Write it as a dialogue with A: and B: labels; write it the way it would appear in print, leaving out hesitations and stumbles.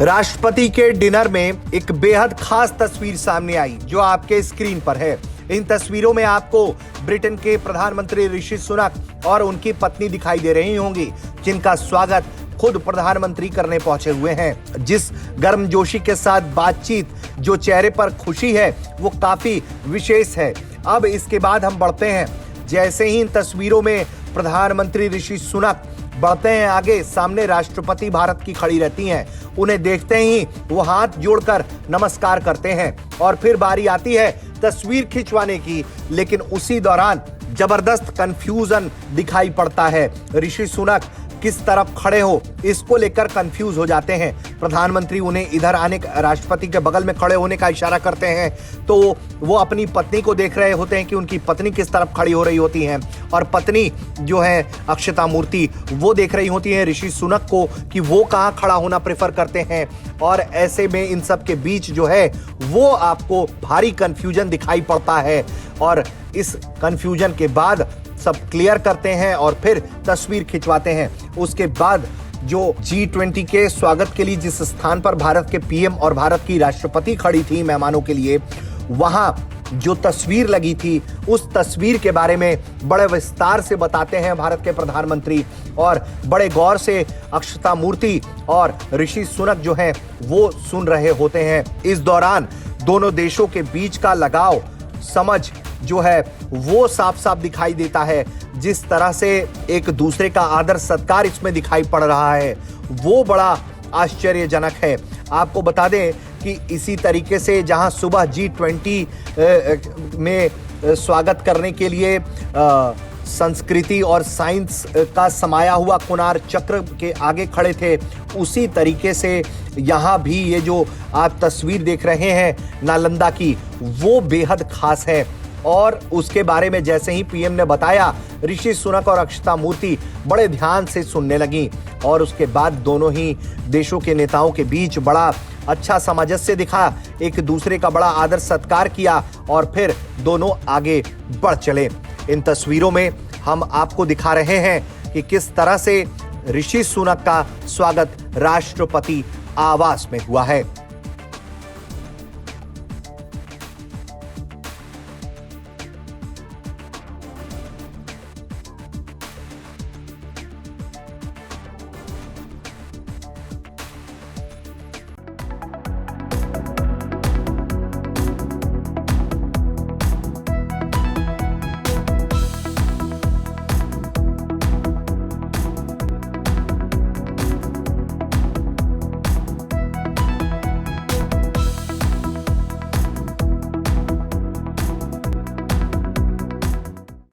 A: राष्ट्रपति के डिनर में एक बेहद खास तस्वीर सामने आई जो आपके स्क्रीन पर है। इन तस्वीरों में आपको ब्रिटेन के प्रधानमंत्री ऋषि सुनक और उनकी पत्नी दिखाई दे रही होंगी, जिनका स्वागत खुद प्रधानमंत्री करने पहुंचे हुए हैं। जिस गर्मजोशी के साथ बातचीत, जो चेहरे पर खुशी है, वो काफी विशेष है। अब इसके बाद हम बढ़ते हैं। जैसे ही इन तस्वीरों में प्रधानमंत्री ऋषि सुनक बढ़ते हैं आगे, सामने राष्ट्रपति भारत की खड़ी रहती हैं। उन्हें देखते ही वो हाथ जोड़कर नमस्कार करते हैं और फिर बारी आती है तस्वीर खिंचवाने की। लेकिन उसी दौरान जबरदस्त कंफ्यूजन दिखाई पड़ता है। ऋषि सुनक किस तरफ खड़े हो, इसको लेकर कंफ्यूज हो जाते हैं। प्रधानमंत्री उन्हें इधर आने, राष्ट्रपति के बगल में खड़े होने का इशारा करते हैं, तो वो अपनी पत्नी को देख रहे होते हैं कि उनकी पत्नी किस तरफ खड़ी हो रही होती हैं। और पत्नी जो है अक्षता मूर्ति, वो देख रही होती है ऋषि सुनक को कि वो कहाँ खड़ा होना प्रेफर करते हैं। और ऐसे में इन सब के बीच जो है वो आपको भारी कंफ्यूजन दिखाई पड़ता है। और इस कंफ्यूजन के बाद सब क्लियर करते हैं और फिर तस्वीर खिंचवाते हैं। उसके बाद जो G20 के स्वागत के लिए जिस स्थान पर भारत के पीएम और भारत की राष्ट्रपति खड़ी थी मेहमानों के लिए, वहां जो तस्वीर लगी थी, उस तस्वीर के बारे में बड़े विस्तार से बताते हैं भारत के प्रधानमंत्री। और बड़े गौर से अक्षता मूर्ति और ऋषि सुनक जो हैं वो सुन रहे होते हैं। इस दौरान दोनों देशों के बीच का लगाव, समझ जो है वो साफ साफ दिखाई देता है। जिस तरह से एक दूसरे का आदर सत्कार इसमें दिखाई पड़ रहा है, वो बड़ा आश्चर्यजनक है। आपको बता दें कि इसी तरीके से जहां सुबह G20 में स्वागत करने के लिए संस्कृति और साइंस का समाया हुआ कोणार चक्र के आगे खड़े थे, उसी तरीके से यहाँ भी ये जो आप तस्वीर देख रहे हैं नालंदा की, वो बेहद खास है। और उसके बारे में जैसे ही पीएम ने बताया, ऋषि सुनक और अक्षता मूर्ति बड़े ध्यान से सुनने लगी। और उसके बाद दोनों ही देशों के नेताओं के बीच बड़ा अच्छा सामंजस्य दिखा, एक दूसरे का बड़ा आदर सत्कार किया और फिर दोनों आगे बढ़ चले। इन तस्वीरों में हम आपको दिखा रहे हैं कि किस तरह से ऋषि सुनक का स्वागत राष्ट्रपति आवास में हुआ है।